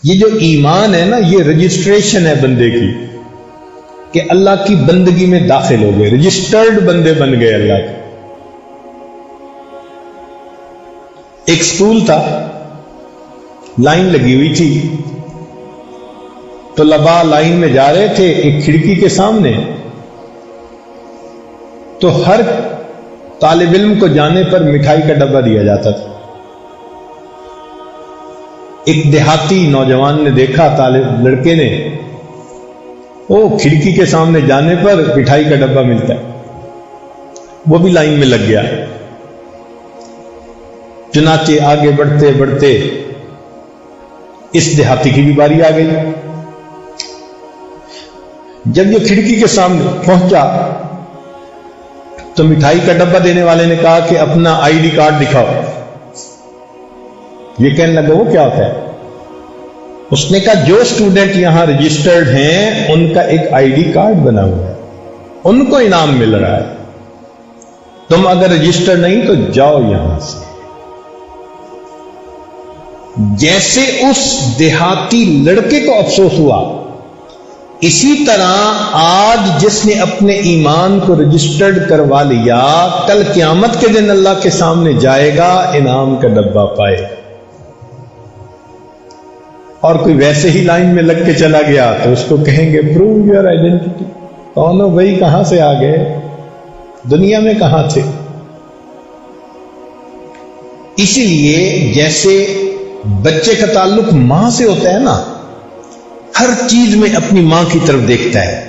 یہ جو ایمان ہے نا، یہ رجسٹریشن ہے بندے کی کہ اللہ کی بندگی میں داخل ہو گئے، رجسٹرڈ بندے بن گئے اللہ کے۔ ایک سکول تھا، لائن لگی ہوئی تھی، طلباء لائن میں جا رہے تھے، ایک کھڑکی کے سامنے تو ہر طالب علم کو جانے پر مٹھائی کا ڈبہ دیا جاتا تھا۔ ایک دیہاتی نوجوان نے دیکھا، طالب لڑکے نے، وہ کھڑکی کے سامنے جانے پر مٹھائی کا ڈبہ ملتا ہے، وہ بھی لائن میں لگ گیا۔ چنانچہ آگے بڑھتے بڑھتے اس دیہاتی کی بھی باری آ گئی۔ جب یہ کھڑکی کے سامنے پہنچا تو مٹھائی کا ڈبہ دینے والے نے کہا کہ اپنا آئی ڈی کارڈ دکھاؤ۔ یہ کہنے لگا وہ کیا ہوتا ہے؟ اس نے کہا جو اسٹوڈنٹ یہاں رجسٹرڈ ہیں ان کا ایک آئی ڈی کارڈ بنا ہوا ہے، ان کو انعام مل رہا ہے، تم اگر رجسٹر نہیں تو جاؤ یہاں سے۔ جیسے اس دیہاتی لڑکے کو افسوس ہوا، اسی طرح آج جس نے اپنے ایمان کو رجسٹرڈ کروا لیا، کل قیامت کے دن اللہ کے سامنے جائے گا، انعام کا ڈبہ پائے گا۔ اور کوئی ویسے ہی لائن میں لگ کے چلا گیا تو اس کو کہیں گے پروو یور آئیڈینٹی، کون ہو بھائی، کہاں سے آ گئے، دنیا میں کہاں تھے؟ اسی لیے جیسے بچے کا تعلق ماں سے ہوتا ہے نا، ہر چیز میں اپنی ماں کی طرف دیکھتا ہے،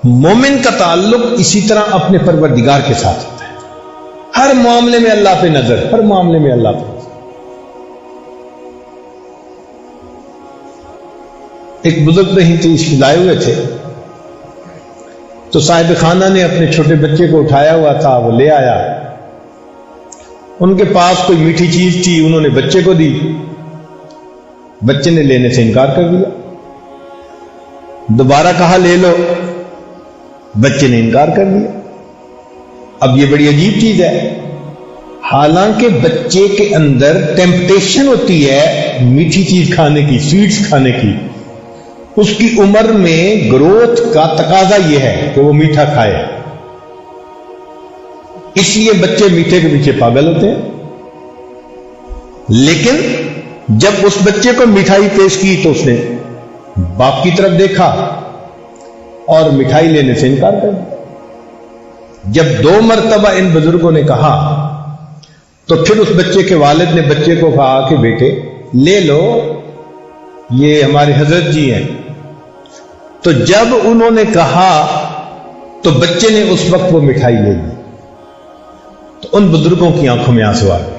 مومن کا تعلق اسی طرح اپنے پروردگار کے ساتھ ہوتا ہے، ہر معاملے میں اللہ پہ نظر، ہر معاملے میں اللہ پہ نظر۔ ایک بزرگ رہی تھی، لائے ہوئے تھے تو صاحب خانہ نے اپنے چھوٹے بچے کو اٹھایا ہوا تھا، وہ لے آیا، ان کے پاس کوئی میٹھی چیز تھی، انہوں نے بچے کو دی، بچے نے لینے سے انکار کر دیا، دوبارہ کہا لے لو، بچے نے انکار کر دیا۔ اب یہ بڑی عجیب چیز ہے، حالانکہ بچے کے اندر ٹیمپٹیشن ہوتی ہے میٹھی چیز کھانے کی، سویٹس کھانے کی، اس کی عمر میں گروتھ کا تقاضا یہ ہے کہ وہ میٹھا کھائے، اس لیے بچے میٹھے کے پیچھے پاگل ہوتے ہیں۔ لیکن جب اس بچے کو مٹھائی پیش کی تو اس نے باپ کی طرف دیکھا اور مٹھائی لینے سے انکار کر دیا۔ جب 2 مرتبہ ان بزرگوں نے کہا تو پھر اس بچے کے والد نے بچے کو کہا کہ بیٹے لے لو، یہ ہمارے حضرت جی ہیں۔ تو جب انہوں نے کہا تو بچے نے اس وقت وہ مٹھائی لے لی، تو ان بزرگوں کی آنکھوں میں آنسو آ گئے۔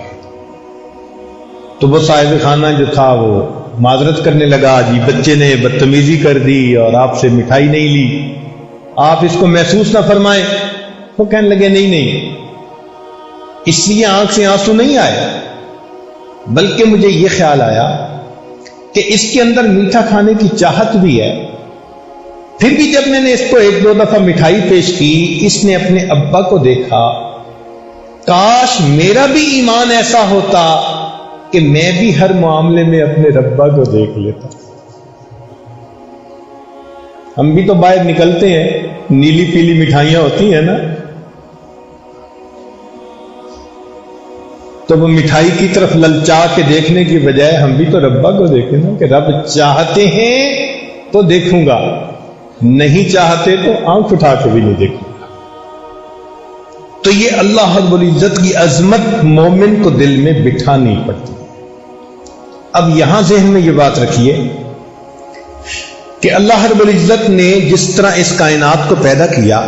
تو وہ صاحب خانہ جو تھا وہ معذرت کرنے لگا، جی بچے نے بدتمیزی کر دی اور آپ سے مٹھائی نہیں لی، آپ اس کو محسوس نہ فرمائیں۔ وہ کہنے لگے نہیں، اس لیے آنکھ سے آنسو نہیں آئے، بلکہ مجھے یہ خیال آیا کہ اس کے اندر میٹھا کھانے کی چاہت بھی ہے۔ پھر بھی جب میں نے اس کو 1-2 دفعہ مٹھائی پیش کی، اس نے اپنے ابا کو دیکھا، کاش میرا بھی ایمان ایسا ہوتا کہ میں بھی ہر معاملے میں اپنے ربا کو دیکھ لیتا۔ ہم بھی تو باہر نکلتے ہیں، نیلی پیلی مٹھائیاں ہوتی ہیں نا، تو وہ مٹھائی کی طرف للچا کے دیکھنے کی بجائے ہم بھی تو ربا کو دیکھیں نا، کہ رب چاہتے ہیں تو دیکھوں گا، نہیں چاہتے تو آنکھ اٹھا کے بھی نہیں دیکھوں گا۔ تو یہ اللہ رب العزت کی عظمت مومن کو دل میں بٹھانی پڑتی۔ اب یہاں ذہن میں یہ بات رکھیے کہ اللہ رب العزت نے جس طرح اس کائنات کو پیدا کیا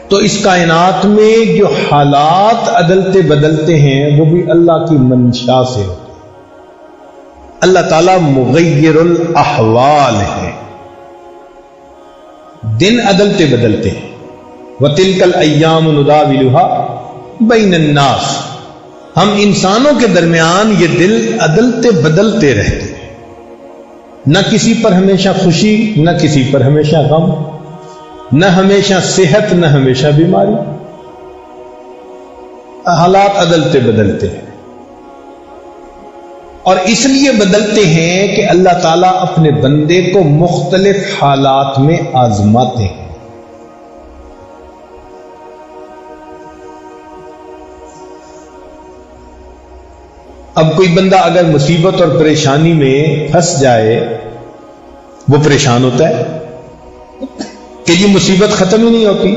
تو اس کائنات میں جو حالات عدلتے بدلتے ہیں وہ بھی اللہ کی منشا سے ہوتے ہیں۔ اللہ تعالیٰ مغیر الاحوال ہے، دن عدلتے بدلتے ہیں۔ وَتِلْكَ الْأَيَّامُ نُدَاوِلُهَا بَيْنَ النَّاسِ، ہم انسانوں کے درمیان یہ دل عدلتے بدلتے رہتے ہیں، نہ کسی پر ہمیشہ خوشی، نہ کسی پر ہمیشہ غم، نہ ہمیشہ صحت، نہ ہمیشہ بیماری، حالات عدلتے بدلتے ہیں۔ اور اس لیے بدلتے ہیں کہ اللہ تعالیٰ اپنے بندے کو مختلف حالات میں آزماتے ہیں. اب کوئی بندہ اگر مصیبت اور پریشانی میں پھنس جائے وہ پریشان ہوتا ہے کہ یہ مصیبت ختم ہی نہیں ہوتی.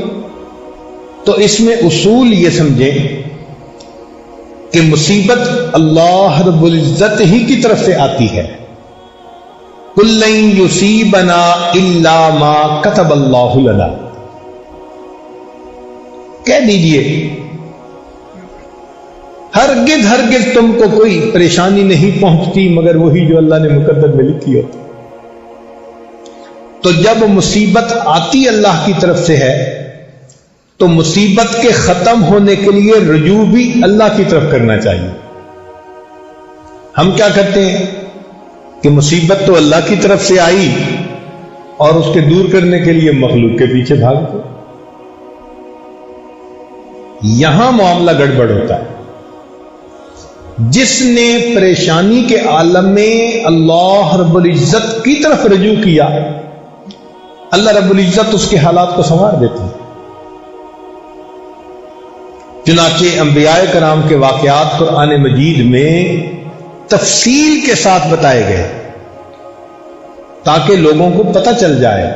تو اس میں اصول یہ سمجھیں کہ مصیبت اللہ رب العزت ہی کی طرف سے آتی ہے. قُل لَن يُصِيبَنَا إِلَّا مَا كَتَبَ اللَّهُ لَنَا، کہہ دیجئے ہرگز تم کو کوئی پریشانی نہیں پہنچتی مگر وہی جو اللہ نے مقدر میں لکھی ہوتی. تو جب مصیبت آتی اللہ کی طرف سے ہے تو مصیبت کے ختم ہونے کے لیے رجوع بھی اللہ کی طرف کرنا چاہیے. ہم کیا کرتے ہیں کہ مصیبت تو اللہ کی طرف سے آئی اور اس کے دور کرنے کے لیے مخلوق کے پیچھے بھاگتے. یہاں معاملہ گڑبڑ ہوتا ہے. جس نے پریشانی کے عالم میں اللہ رب العزت کی طرف رجوع کیا اللہ رب العزت اس کے حالات کو سنوار دیتے ہیں. چنانچہ انبیاء کرام کے واقعات قرآن مجید میں تفصیل کے ساتھ بتائے گئے تاکہ لوگوں کو پتہ چل جائے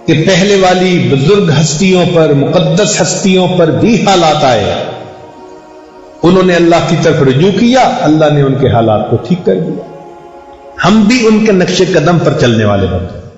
کہ پہلے والی بزرگ ہستیوں پر مقدس ہستیوں پر بھی حالات آئے. انہوں نے اللہ کی طرف رجوع کیا، اللہ نے ان کے حالات کو ٹھیک کر دیا. ہم بھی ان کے نقش قدم پر چلنے والے بن جائیں.